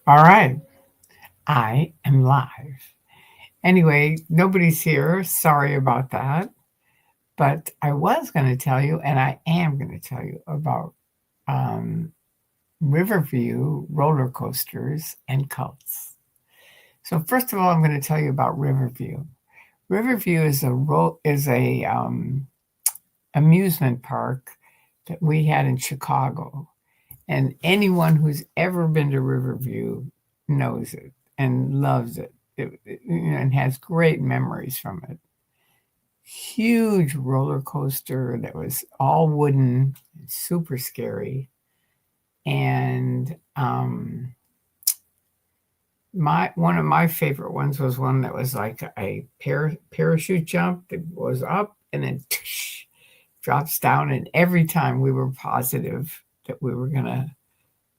All right, I am live. Anyway, nobody's here. Sorry about that. But I was going to tell you, and I am going to tell you about um, Riverview roller coasters and cults. So first of all, I'm going to tell you about Riverview. Riverview is a amusement park that we had in Chicago, and anyone who's ever been to Riverview knows it and loves it. And has great memories from it. Huge roller coaster that was all wooden, super scary. And my one of my favorite ones was one that was like a parachute jump that goes up and then drops down. And every time we were positive that we were gonna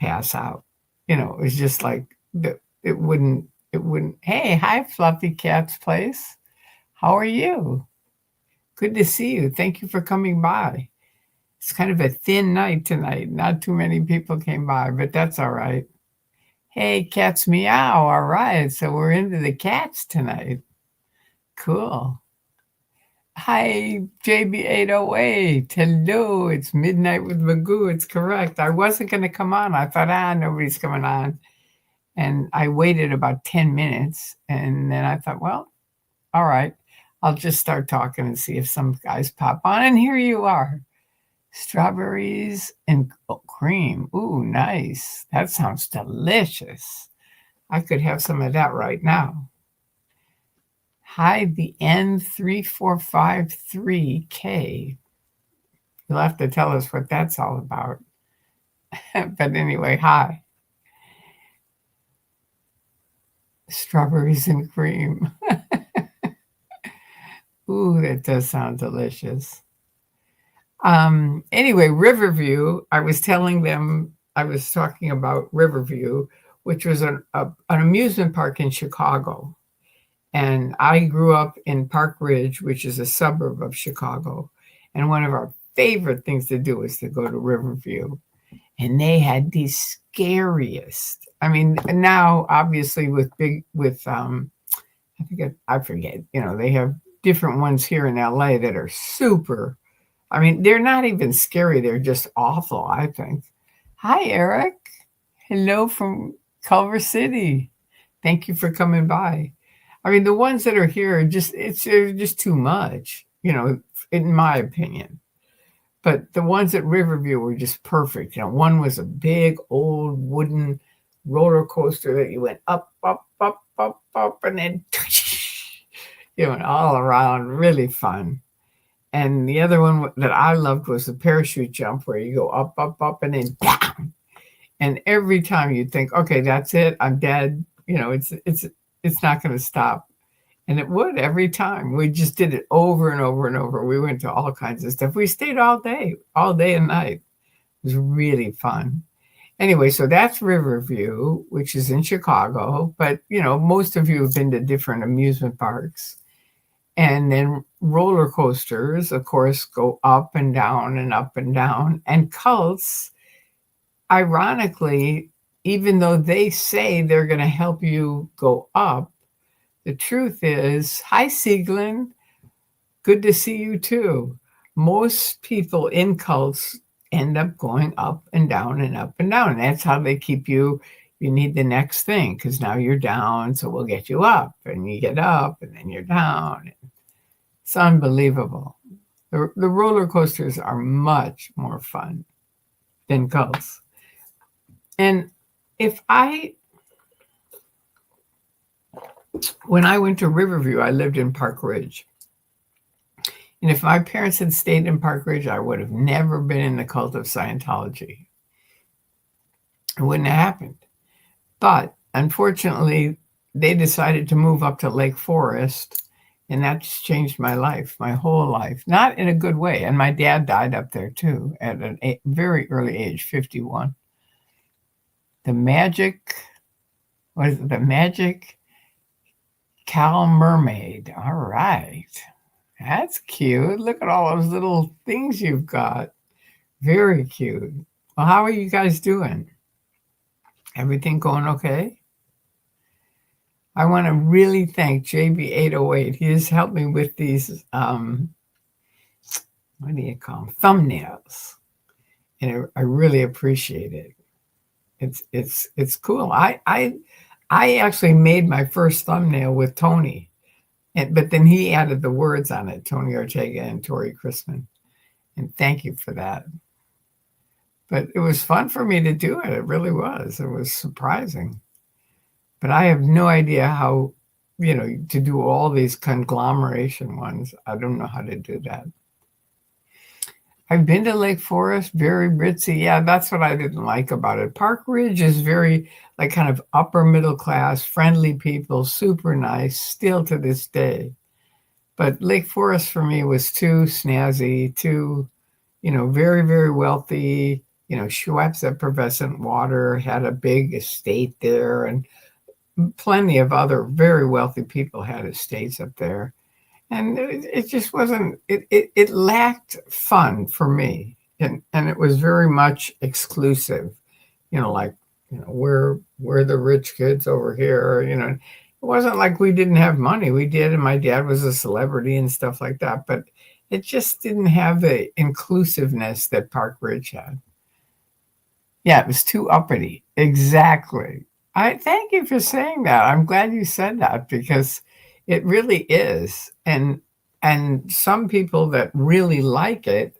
pass out. It was just like it wouldn't. It wouldn't. Hey, hi, Fluffy Cat's Place. How are you? Good to see you. Thank you for coming by. It's kind of a thin night tonight. Not too many people came by, but that's all right. Hey, cats meow. All right. So we're into the cats tonight. Cool. Hi, JB808. Hello. It's Midnight with Magoo. It's correct. I wasn't going to come on. I thought, nobody's coming on. And I waited about 10 minutes. And then I thought, well, all right. I'll just start talking and see if some guys pop on. And here you are. Strawberries and cream. Ooh, nice. That sounds delicious. I could have some of that right now. Hi, the N3453K. You'll have to tell us what that's all about. But anyway, hi. Strawberries and cream. Ooh, that does sound delicious. Anyway, Riverview, I was talking about Riverview, which was an amusement park in Chicago. And I grew up in Park Ridge, which is a suburb of Chicago. And one of our favorite things to do was to go to Riverview. And they had the scariest. I mean, now obviously I forget, they have different ones here in LA that are super. I mean, they're not even scary, they're just awful, I think. Hi, Eric. Hello from Culver City. Thank you for coming by. I mean, the ones that are here are they're just too much, in my opinion. But the ones at Riverview were just perfect. One was a big old wooden roller coaster that you went up, up, up, up, up, and then all around, really fun. And the other one that I loved was the parachute jump where you go up, up, up, and then down. And every time you think, okay, that's it, I'm dead. It's not going to stop. And it would every time. We just did it over and over and over. We went to all kinds of stuff. We stayed all day and night. It was really fun. Anyway, so that's Riverview, which is in Chicago. But, most of you have been to different amusement parks. And then roller coasters, of course, go up and down and up and down. And cults, ironically, even though they say they're going to help you go up, the truth is, hi, Sieglin. Good to see you too. Most people in cults end up going up and down and up and down. And that's how they keep you. You need the next thing because now you're down, so we'll get you up. And you get up, and then you're down. It's unbelievable. The roller coasters are much more fun than cults. And when I went to Riverview, I lived in Park Ridge. And if my parents had stayed in Park Ridge, I would have never been in the cult of Scientology. It wouldn't have happened. But unfortunately, they decided to move up to Lake Forest, and that's changed my life, my whole life. Not in a good way. And my dad died up there too at a very early age, 51. The magic Cow Mermaid. All right. That's cute. Look at all those little things you've got. Very cute. Well, how are you guys doing? Everything going okay? I want to really thank JB808. He has helped me with these, what do you call them? Thumbnails. And I really appreciate it. It's cool. I actually made my first thumbnail with Tony, but then he added the words on it, Tony Ortega and Tori Chrisman. And thank you for that. But it was fun for me to do it. It really was. It was surprising. But I have no idea how, to do all these conglomeration ones. I don't know how to do that. I've been to Lake Forest, very ritzy. Yeah, that's what I didn't like about it. Park Ridge is very, like, kind of upper middle class, friendly people, super nice, still to this day. But Lake Forest for me was too snazzy, too, very, very wealthy. Schweppes Effervescent Water had a big estate there, and plenty of other very wealthy people had estates up there. And it just wasn't, it lacked fun for me. And it was very much exclusive, like, we're the rich kids over here, It wasn't like we didn't have money. We did, and my dad was a celebrity and stuff like that. But it just didn't have the inclusiveness that Park Ridge had. Yeah, it was too uppity. Exactly. I thank you for saying that. I'm glad you said that because it really is. And some people that really like it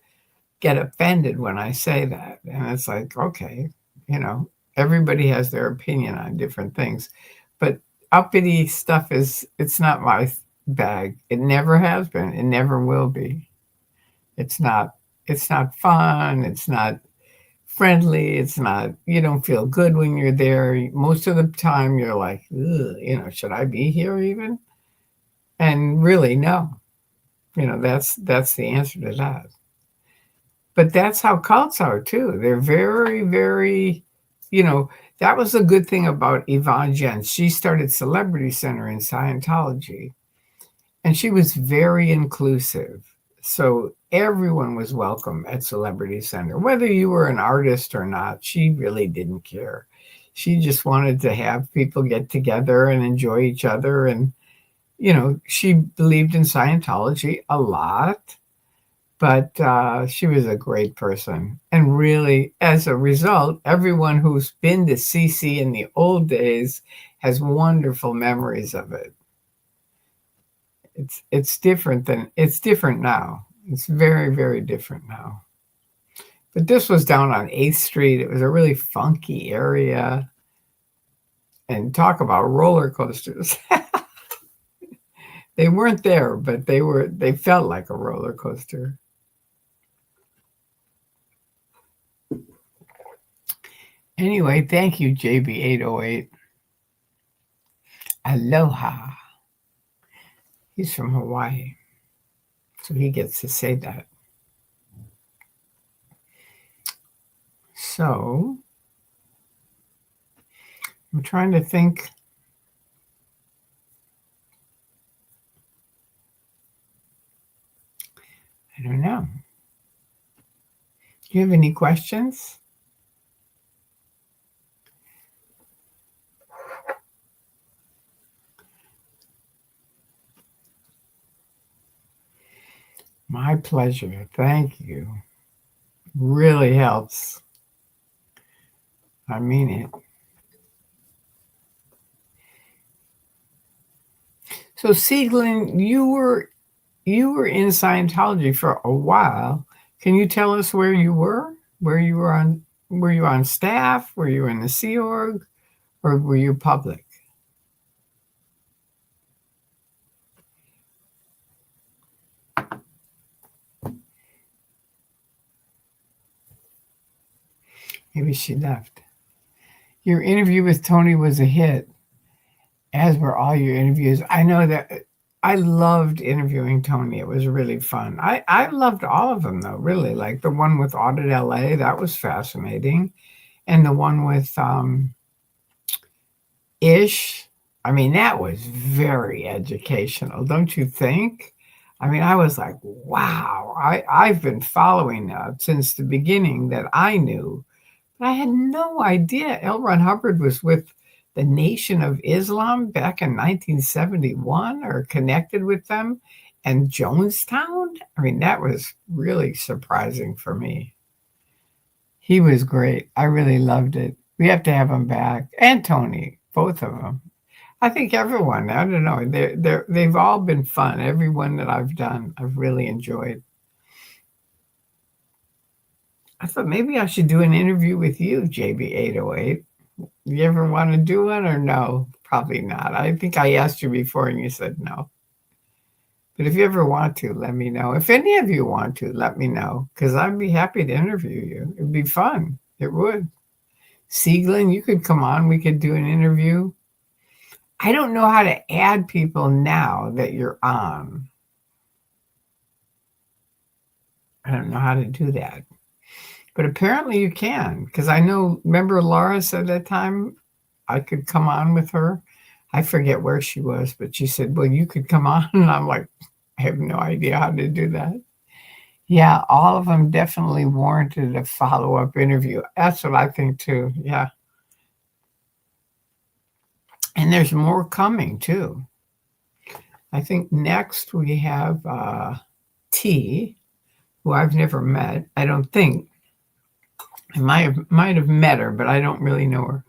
get offended when I say that. And it's like, okay, everybody has their opinion on different things. But uppity stuff it's not my bag. It never has been. It never will be. It's not fun. It's not friendly. It's not, you don't feel good when you're there. Most of the time you're like, should I be here even? And really, no. That's the answer to that. But that's how cults are too. They're very, very, that was a good thing about Yvonne Jens. She started Celebrity Center in Scientology, and she was very inclusive. So everyone was welcome at Celebrity Center, whether you were an artist or not. She really didn't care. She just wanted to have people get together and enjoy each other. And, she believed in Scientology a lot, but she was a great person. And really, as a result, everyone who's been to CC in the old days has wonderful memories of it. It's different now. It's very, very different now. But this was down on 8th Street. It was a really funky area. And talk about roller coasters. They weren't there, but they felt like a roller coaster. Anyway, thank you, JB808. Aloha. He's from Hawaii, so he gets to say that. So, I'm trying to think. I don't know. Do you have any questions? My pleasure. Thank you. Really helps. I mean it. So, Sieglin, you were in Scientology for a while. Can you tell us where you were? Were you on staff? Were you in the Sea Org? Or were you public? Maybe she left. Your interview with Tony was a hit, as were all your interviews. I know that I loved interviewing Tony. It was really fun. I loved all of them, though, really. Like the one with Audit LA, that was fascinating. And the one with Ish, I mean, that was very educational, don't you think? I mean, I was like, wow, I've been following that since the beginning that I knew. But I had no idea L. Ron Hubbard was with the Nation of Islam back in 1971 or connected with them and Jonestown. I mean, that was really surprising for me. He was great. I really loved it. We have to have him back. And Tony, both of them. I think everyone, I don't know, they've all been fun. Every one that I've done, I've really enjoyed. I thought maybe I should do an interview with you, JB808. You ever want to do one or no? Probably not. I think I asked you before and you said no. But if you ever want to, let me know. If any of you want to, let me know, because I'd be happy to interview you. It'd be fun. It would. Sieglin, you could come on. We could do an interview. I don't know how to add people now that you're on. I don't know how to do that. But apparently you can, because I know, remember Laura said that time I could come on with her? I forget where she was, but she said, well, you could come on. And I'm like, I have no idea how to do that. Yeah, all of them definitely warranted a follow-up interview. That's what I think too, yeah. And there's more coming too. I think next we have T, who I've never met, I don't think. I might have met her, but I don't really know her.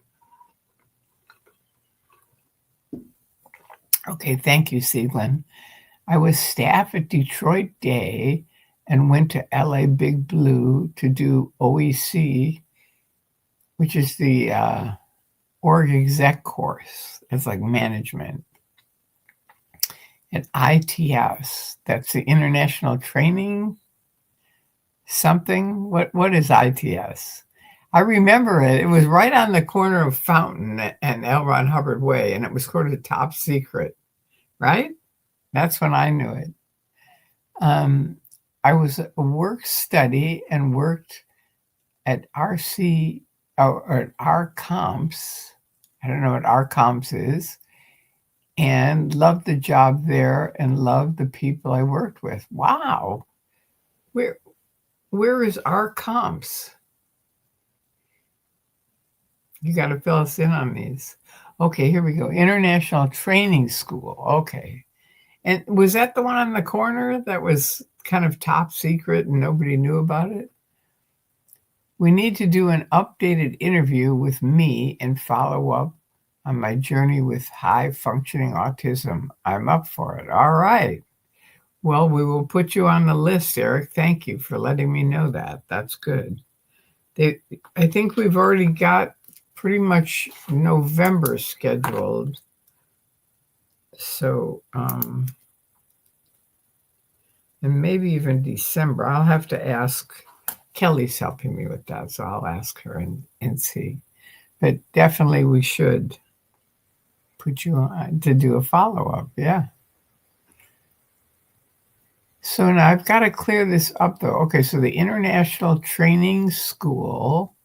Okay, thank you, Sieglin. I was staff at Detroit Day and went to LA Big Blue to do OEC, which is the org exec course. It's like management. At ITS, that's the International Training something. What is ITS? I remember it. It was right on the corner of Fountain and L. Ron Hubbard Way, and it was sort of top secret, right? That's when I knew it. I was a work study and worked at RC or at RComps. I don't know what RComps is, and loved the job there and loved the people I worked with. Wow. Where is RComps? You got to fill us in on these. Okay, here we go. International Training School. Okay. And was that the one on the corner that was kind of top secret and nobody knew about it? We need to do an updated interview with me and follow up on my journey with high functioning autism. I'm up for it. All right. Well, we will put you on the list, Eric. Thank you for letting me know that. That's good. I think we've already got pretty much November scheduled. So, and maybe even December. I'll have to ask. Kelly's helping me with that, so I'll ask her and see. But definitely we should put you on to do a follow-up, yeah. So now I've got to clear this up, though. Okay, so the International Training School,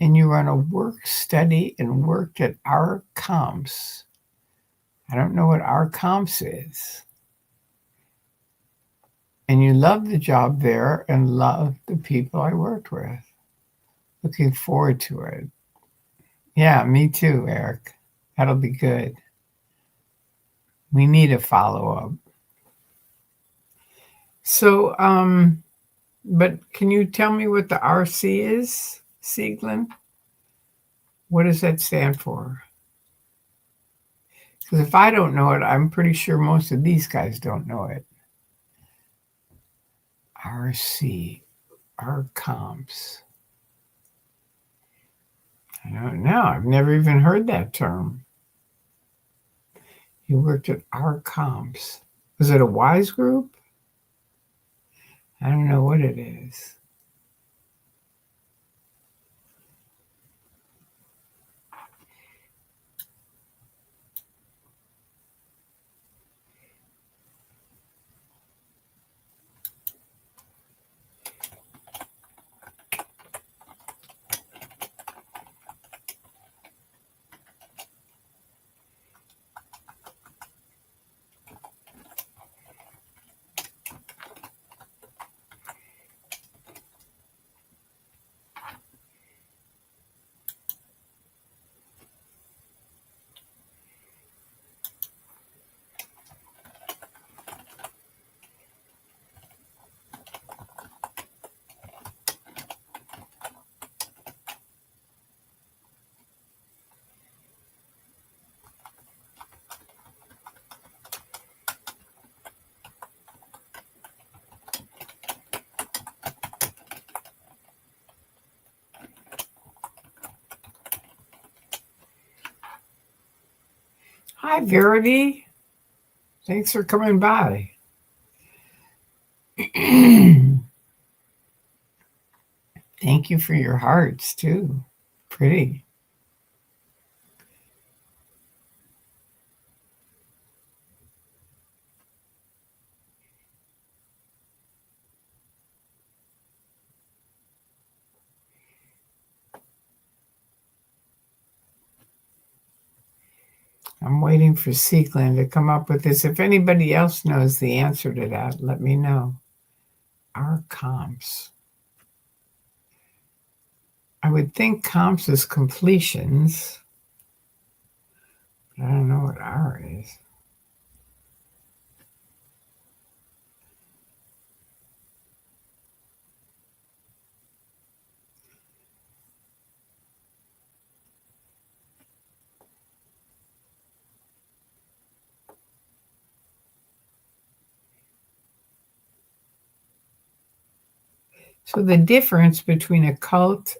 and you run a work study and worked at RComps. I don't know what RComps is. And you love the job there and love the people I worked with. Looking forward to it. Yeah, me too, Eric. That'll be good. We need a follow-up. So, but can you tell me what the RC is, Sieglin? What does that stand for? Because if I don't know it, I'm pretty sure most of these guys don't know it. RC, RComps. I don't know. I've never even heard that term. You worked at RComps. Was it a WISE group? I don't know what it is. Hi, Verity. Thanks for coming by. Thank you for your hearts, too. Pretty. I'm waiting for Seekland to come up with this. If anybody else knows the answer to that, let me know. Our comps. I would think comps is completions. But I don't know what R is. So the difference between a cult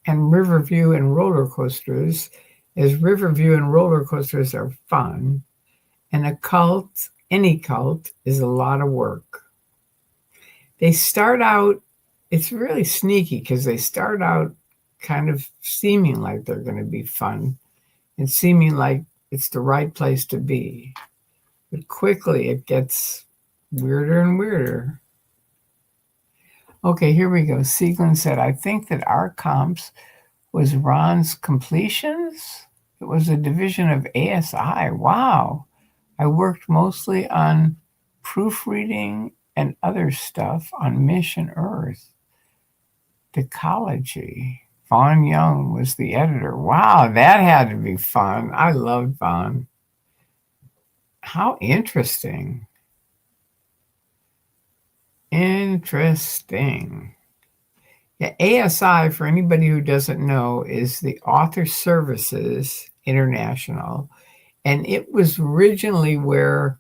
and Riverview and roller coasters is Riverview and roller coasters are fun, and a cult, any cult, is a lot of work. They start out, it's really sneaky because they start out kind of seeming like they're going to be fun and seeming like it's the right place to be. But quickly it gets weirder and weirder. Okay, here we go. Sieglin said, I think that our comps was Ron's completions. It was a division of ASI. Wow. I worked mostly on proofreading and other stuff on Mission Earth. Ecology. Vaughn Young was the editor. Wow, that had to be fun. I loved Vaughn. How interesting. Interesting. Yeah, ASI, for anybody who doesn't know, is the Author Services International. And it was originally where,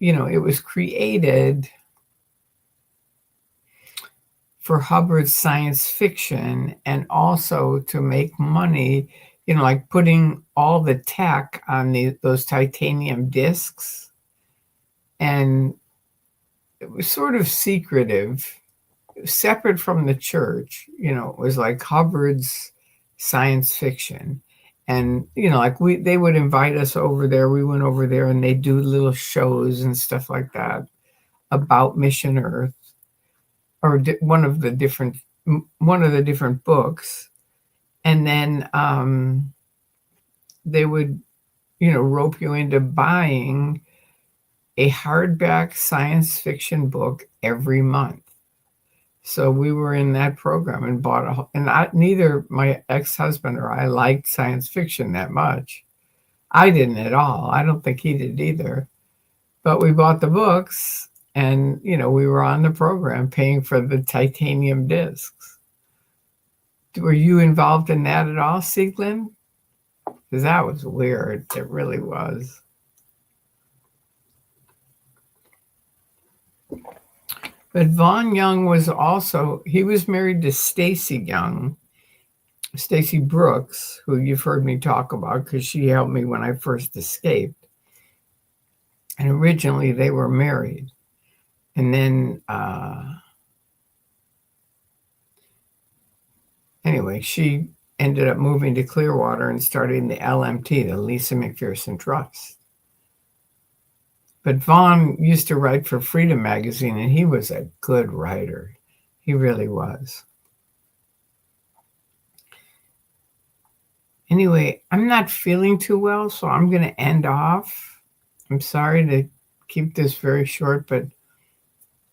it was created for Hubbard's science fiction and also to make money, like putting all the tech on those titanium discs. And it was sort of secretive, separate from the church. It was like Hubbard's science fiction. And, like they would invite us over there. We went over there and they do little shows and stuff like that about Mission Earth, or one of the different books. And then they would, rope you into buying a hardback science fiction book every month. So we were in that program and bought neither my ex-husband or I liked science fiction that much. I didn't at all. I don't think he did either. But we bought the books and, we were on the program paying for the titanium discs. Were you involved in that at all, Sieglin? Because that was weird. It really was. But Vaughn Young was he was married to Stacy Brooks, who you've heard me talk about because she helped me when I first escaped. And originally they were married. And then, anyway, she ended up moving to Clearwater and starting the LMT, the Lisa McPherson Trust. But Vaughn used to write for Freedom Magazine, and he was a good writer. He really was. Anyway, I'm not feeling too well, so I'm going to end off. I'm sorry to keep this very short, but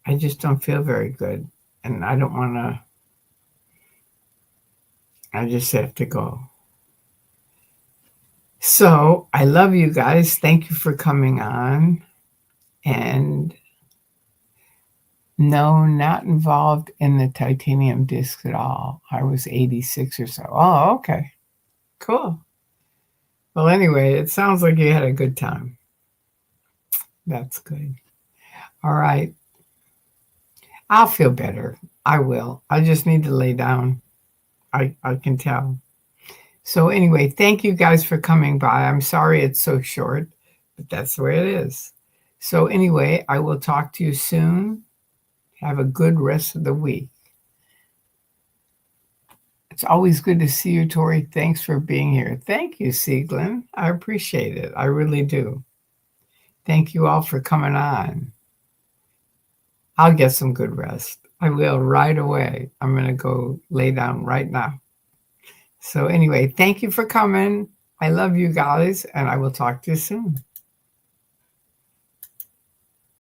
I just don't feel very good. And I don't want to. I just have to go. So I love you guys. Thank you for coming on. And no, not involved in the titanium discs at all. I was 86 or so. Oh, okay. Cool. Well, anyway, it sounds like you had a good time. That's good. All right. I'll feel better. I will. I just need to lay down. I can tell. So anyway, thank you guys for coming by. I'm sorry it's so short. but that's the way it is. So anyway, I will talk to you soon. Have a good rest of the week. It's always good to see you, Tori. Thanks for being here. Thank you, Sieglin. I appreciate it. I really do. Thank you all for coming on. I'll get some good rest. I will right away. I'm going to go lay down right now. So anyway, thank you for coming. I love you guys, and I will talk to you soon.